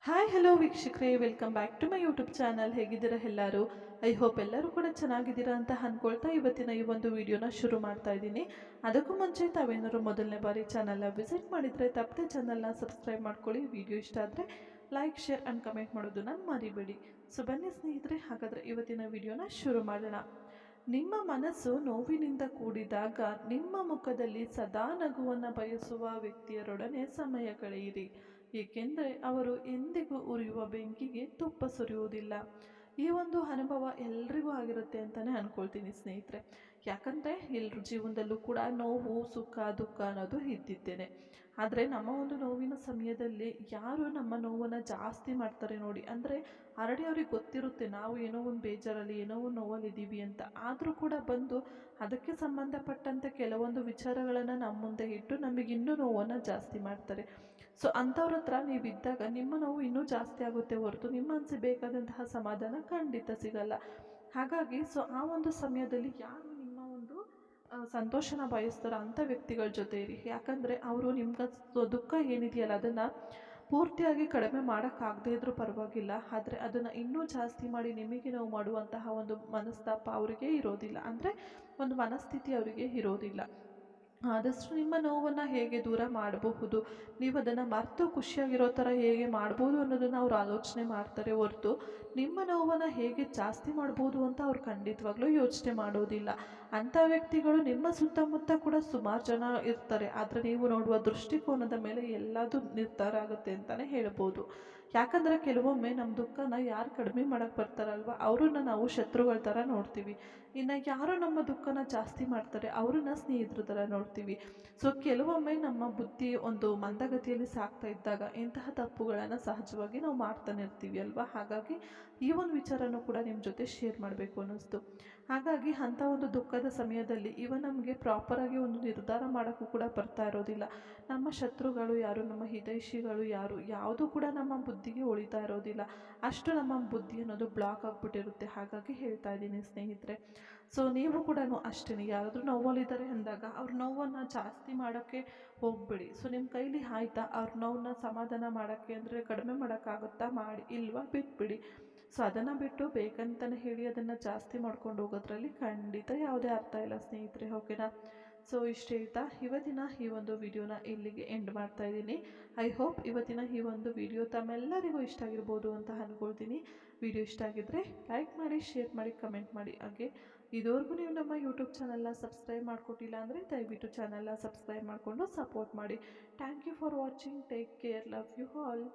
Hi hello ವೀಕ್ಷಕರೇ, welcome back to my YouTube channel. ಹೇಗಿದ್ದೀರಾ ಎಲ್ಲರೂ? ಐ ಹೋಪ್ ಎಲ್ಲರೂ ಕೂಡ ಚೆನ್ನಾಗಿದ್ದೀರಾ ಅಂತ ಅಂದ್ಕೊಳ್ತಾ ಇವತ್ತಿನ ಈ ಒಂದು ವಿಡಿಯೋನ ಶುರು ಮಾಡ್ತಾ ಇದ್ದೀನಿ. ಅದಕ್ಕೂ ಮುಂಚೆ ತಾವೇನಾದ್ರು ಮೊದಲನೇ ಬಾರಿ ಚಾನಲ್ನ ವಿಸಿಟ್ ಮಾಡಿದರೆ ತಪ್ಪದೆ ಚಾನಲ್ನ ಸಬ್ಸ್ಕ್ರೈಬ್ ಮಾಡ್ಕೊಳ್ಳಿ. ವಿಡಿಯೋ ಇಷ್ಟ ಆದರೆ ಲೈಕ್, ಶೇರ್ ಆ್ಯಂಡ್ ಕಮೆಂಟ್ ಮಾಡೋದನ್ನ ಮರಿಬೇಡಿ. ಸೊ ಬನ್ನಿ ಸ್ನೇಹಿತರೆ, ಹಾಗಾದರೆ ಇವತ್ತಿನ ವಿಡಿಯೋನ ಶುರು ಮಾಡೋಣ. ನಿಮ್ಮ ಮನಸ್ಸು ನೋವಿನಿಂದ ಕೂಡಿದಾಗ ನಿಮ್ಮ ಮುಖದಲ್ಲಿ ಸದಾ ನಗುವನ್ನು ಬಯಸುವ ವ್ಯಕ್ತಿಯರೊಡನೆ ಸಮಯ ಕಳೆಯಿರಿ, ಏಕೆಂದರೆ ಅವರು ಎಂದಿಗೂ ಉರಿಯುವ ಬೆಂಕಿಗೆ ತುಪ್ಪ ಸುರಿಯುವುದಿಲ್ಲ. ಈ ಒಂದು ಅನುಭವ ಎಲ್ರಿಗೂ ಆಗಿರುತ್ತೆ ಅಂತಲೇ ಅಂದ್ಕೊಳ್ತೀನಿ ಸ್ನೇಹಿತರೆ. ಯಾಕಂದರೆ ಎಲ್ಲರ ಜೀವನದಲ್ಲೂ ಕೂಡ ನೋವು, ಸುಖ, ದುಃಖ ಅನ್ನೋದು ಇದ್ದಿದ್ದೇನೆ. ಆದರೆ ನಮ್ಮ ಒಂದು ನೋವಿನ ಸಮಯದಲ್ಲಿ ಯಾರು ನಮ್ಮ ನೋವನ್ನು ಜಾಸ್ತಿ ಮಾಡ್ತಾರೆ ನೋಡಿ, ಅಂದರೆ ಆಲ್ರೆಡಿ ಅವ್ರಿಗೆ ಗೊತ್ತಿರುತ್ತೆ ನಾವು ಏನೋ ಒಂದು ಬೇಜಾರಲ್ಲಿ, ಏನೋ ಒಂದು ನೋವಲ್ಲಿದ್ದೀವಿ ಅಂತ. ಆದರೂ ಕೂಡ ಬಂದು ಅದಕ್ಕೆ ಸಂಬಂಧಪಟ್ಟಂತೆ ಕೆಲವೊಂದು ವಿಚಾರಗಳನ್ನು ನಮ್ಮ ಮುಂದೆ ಇಟ್ಟು ನಮಗೆ ಇನ್ನೂ ನೋವನ್ನು ಜಾಸ್ತಿ ಮಾಡ್ತಾರೆ. ಸೊ ಅಂಥವ್ರ ಹತ್ರ ನೀವಿದ್ದಾಗ ನಿಮ್ಮ ನೋವು ಇನ್ನೂ ಜಾಸ್ತಿ ಆಗುತ್ತೆ ಹೊರತು ನಿಮ್ಮ ಮನಸ್ಸಿಗೆ ಬೇಕಾದಂತಹ ಸಮಾಧಾನ ಖಂಡಿತ ಸಿಗಲ್ಲ. ಹಾಗಾಗಿ ಆ ಒಂದು ಸಮಯದಲ್ಲಿ ಯಾರು ನಿಮ್ಮ ಒಂದು ಸಂತೋಷನ ಬಯಸ್ತಾರೋ ಅಂಥ ವ್ಯಕ್ತಿಗಳ ಜೊತೆ ಇರಿ. ಯಾಕಂದರೆ ಅವರು ನಿಮ್ಗೆ ದುಃಖ ಏನಿದೆಯಲ್ಲ ಅದನ್ನು ಪೂರ್ತಿಯಾಗಿ ಕಡಿಮೆ ಮಾಡೋಕ್ಕಾಗದೇ ಇದ್ರೂ ಪರವಾಗಿಲ್ಲ, ಆದರೆ ಅದನ್ನು ಇನ್ನೂ ಜಾಸ್ತಿ ಮಾಡಿ ನಿಮಗೆ ನೋವು ಮಾಡುವಂತಹ ಒಂದು ಮನಸ್ತಾಪ ಅವರಿಗೆ ಇರೋದಿಲ್ಲ, ಅಂದರೆ ಒಂದು ಮನಸ್ಥಿತಿ ಅವರಿಗೆ ಇರೋದಿಲ್ಲ. ಆದಷ್ಟು ನಿಮ್ಮ ನೋವನ್ನು ಹೇಗೆ ದೂರ ಮಾಡಬಹುದು, ನೀವು ಅದನ್ನು ಮರೆತು ಖುಷಿಯಾಗಿರೋ ಥರ ಹೇಗೆ ಮಾಡ್ಬೋದು ಅನ್ನೋದನ್ನು ಅವ್ರು ಆಲೋಚನೆ ಮಾಡ್ತಾರೆ ಹೊರತು ನಿಮ್ಮ ನೋವನ್ನು ಹೇಗೆ ಜಾಸ್ತಿ ಮಾಡ್ಬೋದು ಅಂತ ಅವ್ರು ಖಂಡಿತವಾಗ್ಲೂ ಯೋಚನೆ ಮಾಡೋದಿಲ್ಲ. ಅಂಥ ವ್ಯಕ್ತಿಗಳು ನಿಮ್ಮ ಸುತ್ತಮುತ್ತ ಕೂಡ ಸುಮಾರು ಜನ ಇರ್ತಾರೆ, ಆದರೆ ನೀವು ನೋಡುವ ದೃಷ್ಟಿಕೋನದ ಮೇಲೆ ಎಲ್ಲದೂ ನಿರ್ಧಾರ ಆಗುತ್ತೆ ಅಂತಲೇ ಹೇಳ್ಬೋದು. ಯಾಕಂದರೆ ಕೆಲವೊಮ್ಮೆ ನಮ್ಮ ದುಃಖನ ಯಾರು ಕಡಿಮೆ ಮಾಡೋಕ್ಕೆ ಬರ್ತಾರಲ್ವ ಅವ್ರನ್ನ ನಾವು ಶತ್ರುಗಳ ಥರ ನೋಡ್ತೀವಿ. ಇನ್ನು ಯಾರು ನಮ್ಮ ದುಃಖನ ಜಾಸ್ತಿ ಮಾಡ್ತಾರೆ ಅವ್ರನ್ನ ಸ್ನೇಹಿತರ ಥರ ನೋಡ್ತೀವಿ. ಸೊ ಕೆಲವೊಮ್ಮೆ ನಮ್ಮ ಬುದ್ಧಿ ಒಂದು ಮಂದಗತಿಯಲ್ಲಿ ಸಾಗ್ತಾ ಇದ್ದಾಗ ಇಂತಹ ತಪ್ಪುಗಳನ್ನು ಸಹಜವಾಗಿ ನಾವು ಮಾಡ್ತಾನೆ ಇರ್ತೀವಿ ಅಲ್ವಾ. ಹಾಗಾಗಿ ಈ ಒಂದು ವಿಚಾರನೂ ಕೂಡ ನಿಮ್ಮ ಜೊತೆ ಶೇರ್ ಮಾಡಬೇಕು ಅನ್ನಿಸ್ತು. ಹಾಗಾಗಿ ಅಂಥ ಒಂದು ದುಃಖದ ಸಮಯದಲ್ಲಿ ನಮಗೆ ಪ್ರಾಪರಾಗಿ ಒಂದು ನಿರ್ಧಾರ ಮಾಡೋಕ್ಕೂ ಕೂಡ ಬರ್ತಾ ಇರೋದಿಲ್ಲ. ನಮ್ಮ ಶತ್ರುಗಳು ಯಾರು, ನಮ್ಮ ಹಿತೈಷಿಗಳು ಯಾರು, ಯಾವುದೂ ಕೂಡ ನಮ್ಮ ಬುದ್ಧಿಗೆ ಉಳಿತಾ ಇರೋದಿಲ್ಲ. ಅಷ್ಟು ನಮ್ಮ ಬುದ್ಧಿ ಅನ್ನೋದು ಬ್ಲಾಕ್ ಆಗಿಬಿಟ್ಟಿರುತ್ತೆ. ಹಾಗಾಗಿ ಹೇಳ್ತಾ ಇದ್ದೀನಿ ಸ್ನೇಹಿತರೆ. ಸೊ ನೀವು ಕೂಡ ಅಷ್ಟೇ, ಯಾರಾದರೂ ನೋವಲ್ಲಿದ್ದಾರೆ ಅಂದಾಗ ಅವ್ರ ನೋವನ್ನು ಜಾಸ್ತಿ ಮಾಡೋಕ್ಕೆ ಹೋಗಬೇಡಿ. ಸೊ ನಿಮ್ಮ ಕೈಲಿ ಆಯಿತಾ ಅವ್ರ ನೋವನ್ನ ಸಮಾಧಾನ ಮಾಡೋಕ್ಕೆ, ಅಂದರೆ ಕಡಿಮೆ ಮಾಡೋಕ್ಕಾಗುತ್ತಾ ಮಾಡಿ, ಇಲ್ವಾ ಬಿಟ್ಬಿಡಿ. ಸೊ ಅದನ್ನು ಬಿಟ್ಟು ಬೇಕಂತಲೇ ಹೇಳಿ ಅದನ್ನು ಜಾಸ್ತಿ ಮಾಡ್ಕೊಂಡು ಹೋಗೋದ್ರಲ್ಲಿ ಖಂಡಿತ ಯಾವುದೇ ಅರ್ಥ ಇಲ್ಲ ಸ್ನೇಹಿತರೆ, ಓಕೆನಾ. ಸೊ ಇಷ್ಟು ಹೇಳ್ತಾ ಇವತ್ತಿನ ಈ ಒಂದು ವಿಡಿಯೋನ ಇಲ್ಲಿಗೆ ಎಂಡ್ ಮಾಡ್ತಾ ಇದ್ದೀನಿ. ಐ ಹೋಪ್ ಇವತ್ತಿನ ಈ ಒಂದು ವಿಡಿಯೋ ತಮ್ಮೆಲ್ಲರಿಗೂ ಇಷ್ಟ ಆಗಿರ್ಬೋದು ಅಂತ ಅಂದ್ಕೊಳ್ತೀನಿ. ವಿಡಿಯೋ ಇಷ್ಟ ಆಗಿದ್ದರೆ ಲೈಕ್ ಮಾಡಿ, ಶೇರ್ ಮಾಡಿ, ಕಮೆಂಟ್ ಮಾಡಿ. ಹಾಗೆ ಇದುವರೆಗೂ ನೀವು ನಮ್ಮ ಯೂಟ್ಯೂಬ್ ಚಾನಲ್ನ ಸಬ್ಸ್ಕ್ರೈಬ್ ಮಾಡಿಕೊಟ್ಟಿಲ್ಲ ಅಂದರೆ ದಯವಿಟ್ಟು ಚಾನಲ್ನ ಸಬ್ಸ್ಕ್ರೈಬ್ ಮಾಡಿಕೊಂಡು ಸಪೋರ್ಟ್ ಮಾಡಿ. Thank you for watching. Take care. Love you all.